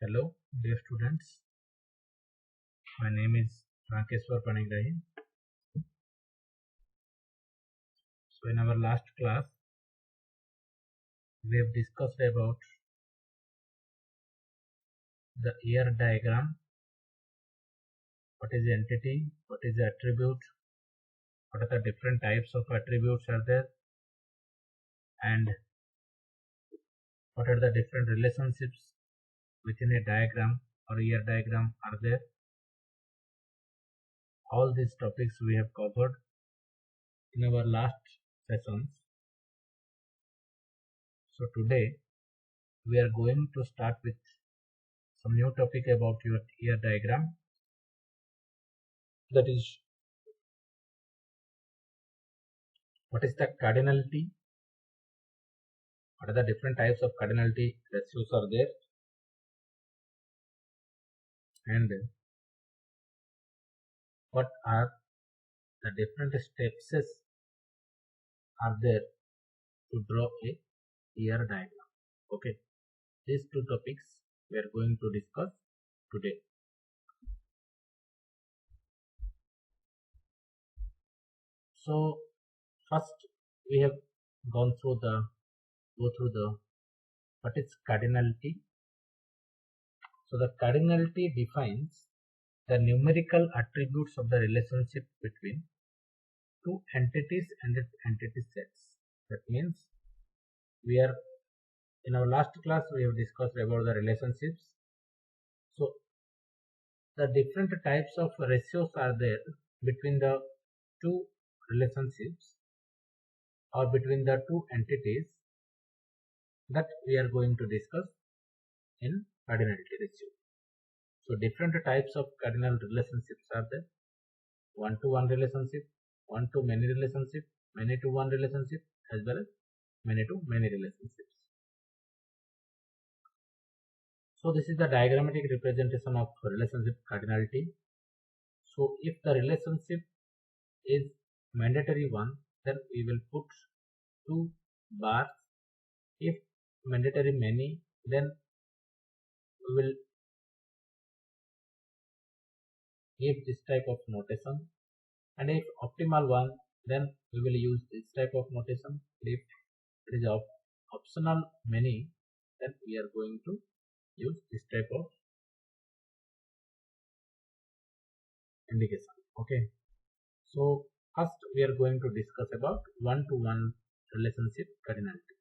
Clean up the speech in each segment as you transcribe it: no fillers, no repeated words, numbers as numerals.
Hello, dear students. My name is Rankeswar Panigrahi. So, in our last class, we have discussed about the ER diagram. What is the entity? What is the attribute? What are the different types of attributes are there? And what are the different relationships within a diagram or ER diagram are there? All these topics we have covered in our last sessions. So, today we are going to start with some new topic about your ER diagram, that is, what is the cardinality, what are the different types of cardinality ratios are there, and what are the different steps are there to draw a ER diagram. Okay, these two topics we are going to discuss today. So first we have go through the what is cardinality. So the cardinality defines the numerical attributes of the relationship between two entities and its entity sets. That means we are in our last class we have discussed about the relationships. So the different types of ratios are there between the two relationships or between the two entities that we are going to discuss in cardinality ratio. So different types of cardinal relationships are there: one-to-one relationship, one-to-many relationship, many-to-one relationship, as well as many-to-many relationships. So this is the diagrammatic representation of relationship cardinality. So if the relationship is mandatory one, then we will put two bars. If mandatory many, then we will give this type of notation. And if optimal one, then we will use this type of notation. If it is optional many, then we are going to use this type of indication. Okay. So first we are going to discuss about one-to-one relationship cardinality.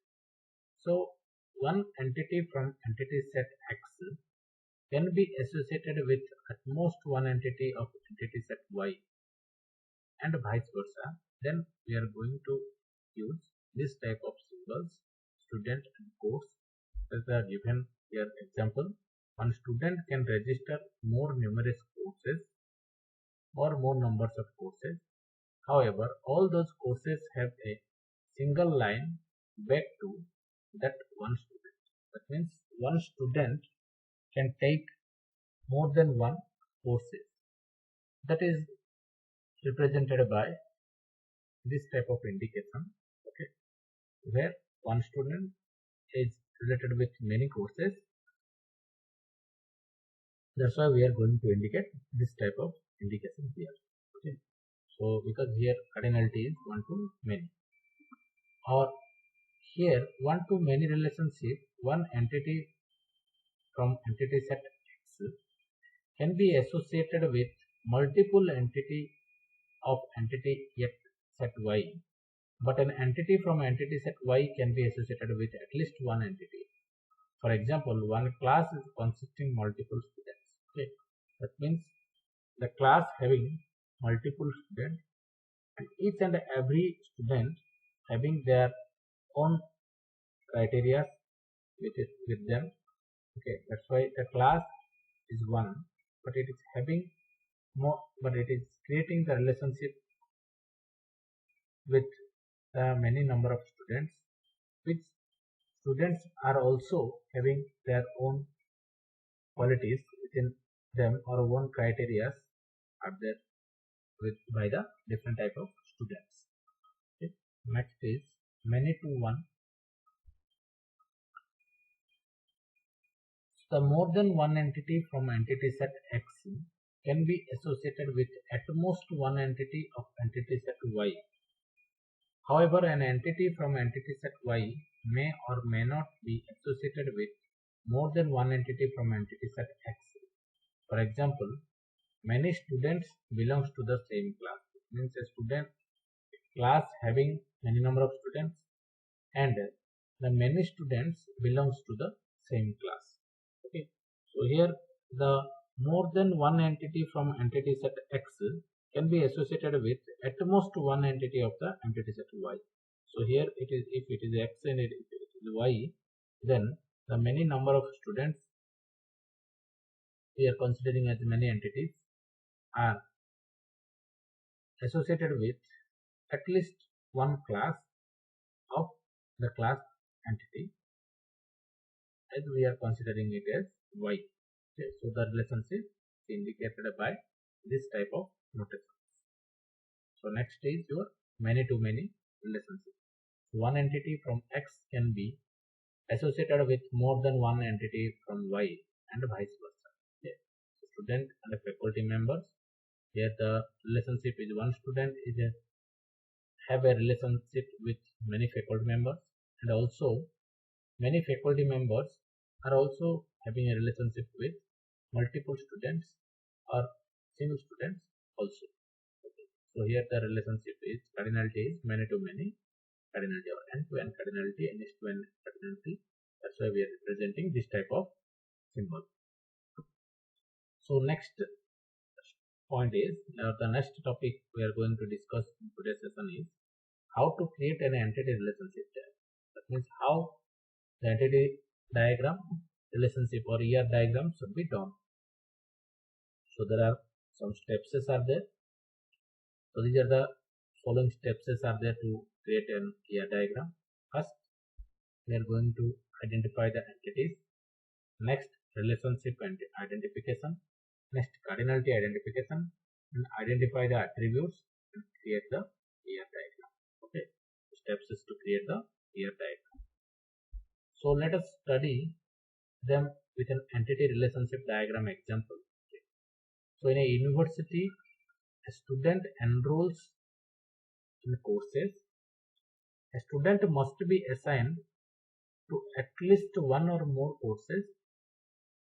So one entity from entity set X can be associated with at most one entity of entity set Y and vice versa. Then we are going to use this type of symbols, student and course, as are given here. Example: one student can register more numerous courses or more numbers of courses. However, all those courses have a single line back to that one student. That means one student can take more than one courses. That is represented by this type of indication. Okay, where one student is related with many courses. That's why we are going to indicate this type of indication here. Okay, so because here cardinality is one to many, or here one to many relationship, one entity from entity set X can be associated with multiple entity of entity set Y, but an entity from entity set Y can be associated with at least one entity. For example, one class is consisting multiple students. Okay, that means the class having multiple students, and each and every student having their own criteria with them. Okay, that's why the class is one, but it is having more, but it is creating the relationship with the many number of students, which students are also having their own qualities within them or own criteria are there with by the different type of students. Okay. Next is many to one. the more than one entity from entity set X can be associated with at most one entity of entity set Y. However, an entity from entity set Y may or may not be associated with more than one entity from entity set X. For example, many students belongs to the same class. It means a student class having many number of students, and the many students belongs to the same class. Okay, so here the more than one entity from entity set X can be associated with at most one entity of the entity set Y. So here it is, if it is X and if it is Y, then the many number of students we are considering as many entities are associated with at least one class of the class entity, as we are considering it as Y. Okay, so the relationship is indicated by this type of notation. So next is your many to many relationship. One entity from X can be associated with more than one entity from Y and vice versa. Okay. So student and faculty members. Here the relationship is one student is have a relationship with many faculty members, and also many faculty members are also having a relationship with multiple students or single students also. Okay. So here the relationship is cardinality is many to many, cardinality or n-to-n cardinality and s-to-n cardinality. That's why we are representing this type of symbol. So next point is, the next topic we are going to discuss in today's session is how to create an entity relationship diagram. That means how the entity diagram relationship or ER diagram should be drawn. So there are some steps are there. So these are the following steps are there to create an ER diagram. First, we are going to identify the entities. Next, relationship and identification. Next, cardinality identification, and identify the attributes and create the ER diagram. Okay, steps is to create the ER diagram. So let us study them with an entity relationship diagram example. Okay. So in a university, a student enrolls in courses. A student must be assigned to at least one or more courses.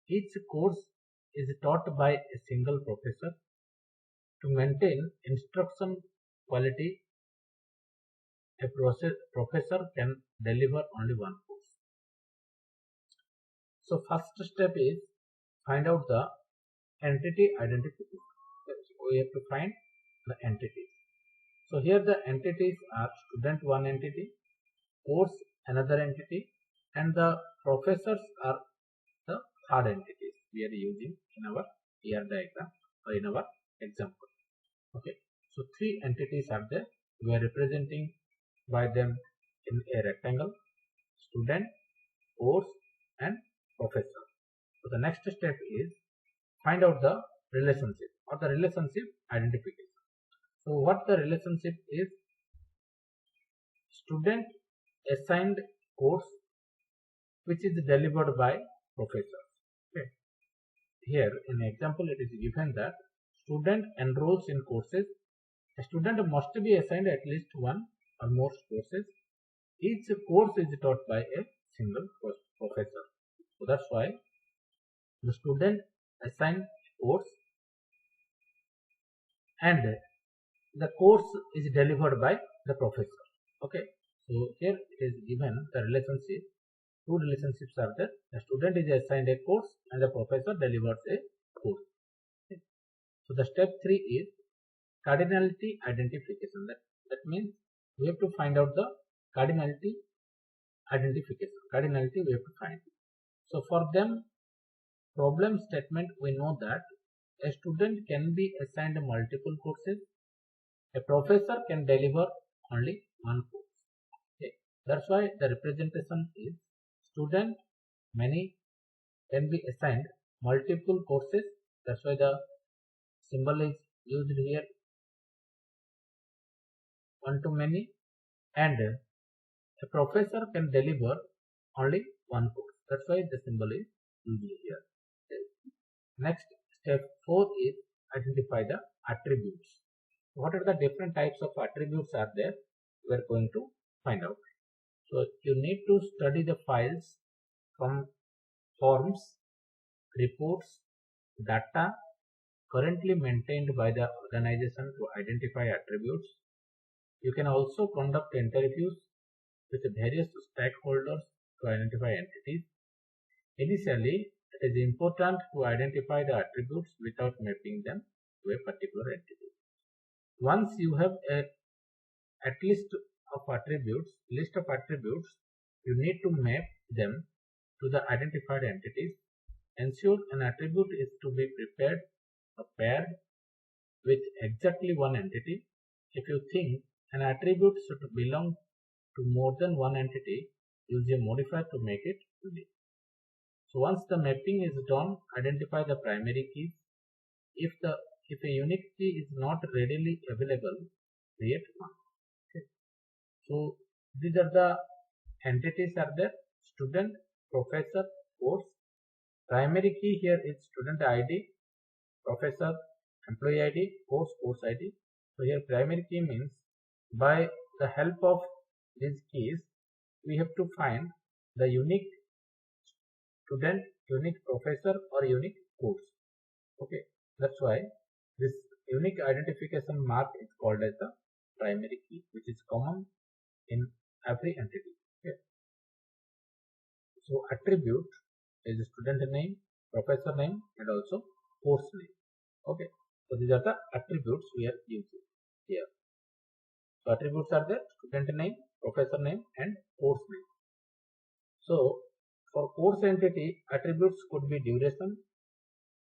Each course is taught by a single professor. To maintain instruction quality, a professor can deliver only one course. So first step is find out the entity identification. We have to find the entities. So here the entities are student one entity, course another entity, and the professors are the third entities we are using in our ER diagram or in our example. Okay, so three entities are there. We are representing by them in a rectangle: student, course, and professor. So the next step is find out the relationship or the relationship identification. So what the relationship is? Student assigned course which is delivered by professor. Okay. Here in example it is given that student enrolls in courses. A student must be assigned at least one or more courses. Each course is taught by a single professor. So that's why the student assigned course and the course is delivered by the professor. Okay. So here it is given the relationship. Two relationships are there. The student is assigned a course and the professor delivers a course. Okay. So the step 3 is cardinality identification. That means we have to find out the cardinality identification. Cardinality we have to find. So for them, problem statement, we know that a student can be assigned multiple courses. A professor can deliver only one course. Okay. That's why the representation is student many can be assigned multiple courses. That's why the symbol is used here, one to many, and a professor can deliver only one course. That's why the symbol is usually here. Okay. Next, step 4 is identify the attributes. What are the different types of attributes are there? We are going to find out. So you need to study the files from forms, reports, data currently maintained by the organization to identify attributes. You can also conduct interviews with various stakeholders to identify entities. Initially, it is important to identify the attributes without mapping them to a particular entity. Once you have at least list of attributes, you need to map them to the identified entities. Ensure an attribute is to be paired with exactly one entity. If you think an attribute should belong to more than one entity, use a modifier to make it unique. So once the mapping is done, identify the primary keys. If a unique key is not readily available, create one. Okay. So these are the entities are there: student, professor, course. Primary key here is student ID, professor, employee ID, course ID. So here primary key means by the help of these keys, we have to find the unique student, unique professor or unique course. Okay, that's why this unique identification mark is called as the primary key, which is common in every entity. Okay. So attribute is student name, professor name, and also course name. Okay. So these are the attributes we are using here. So attributes are the student name, professor name, and course name. So for course entity, attributes could be duration,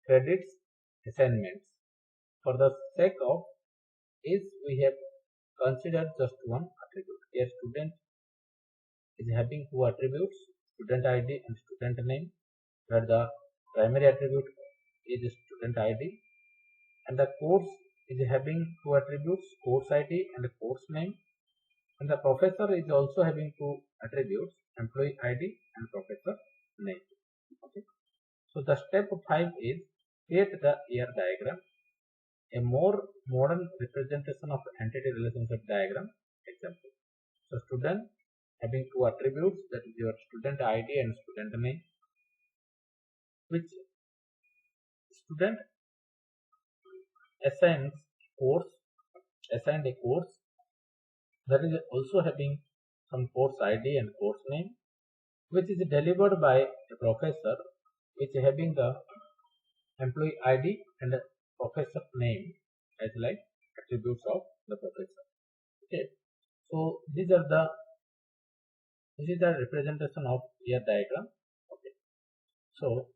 credits, assignments. For the sake of is we have considered just one attribute. Here student is having two attributes, student ID and student name, where the primary attribute is student ID, and the course is having two attributes, course ID and course name, and the professor is also having two attributes, employee ID and professor name. Okay. So the step 5 is create the ER diagram, a more modern representation of entity relationship diagram example. So student having two attributes, that is your student ID and student name, which student assigned a course that is also having some course ID and course name, which is delivered by a professor, which is having the employee ID and professor name as like attributes of the professor. Okay, so this is the representation of ER diagram. Okay, so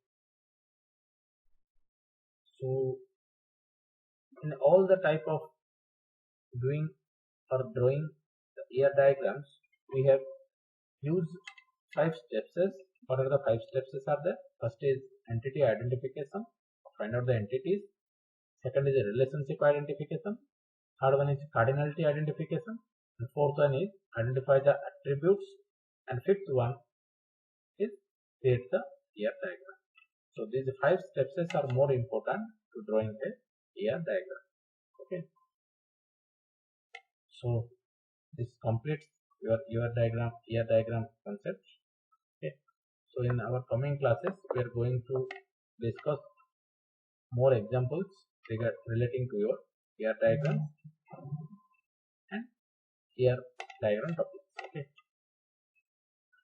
in all the type of doing or drawing the ER diagrams, we have used 5 steps. What are the 5 steps are there? First is entity identification, find out the entities. Second is relationship identification. Third one is cardinality identification. And fourth one is identify the attributes. And fifth one is create the ER diagram. So these 5 steps are more important to drawing a ER diagram. Okay. So this completes your ER diagram concept. Okay. So in our coming classes, we are going to discuss more examples relating to your ER diagram and ER diagram topics. Okay.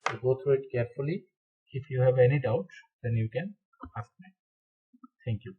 So go through it carefully. If you have any doubts, then you can ask me. Thank you.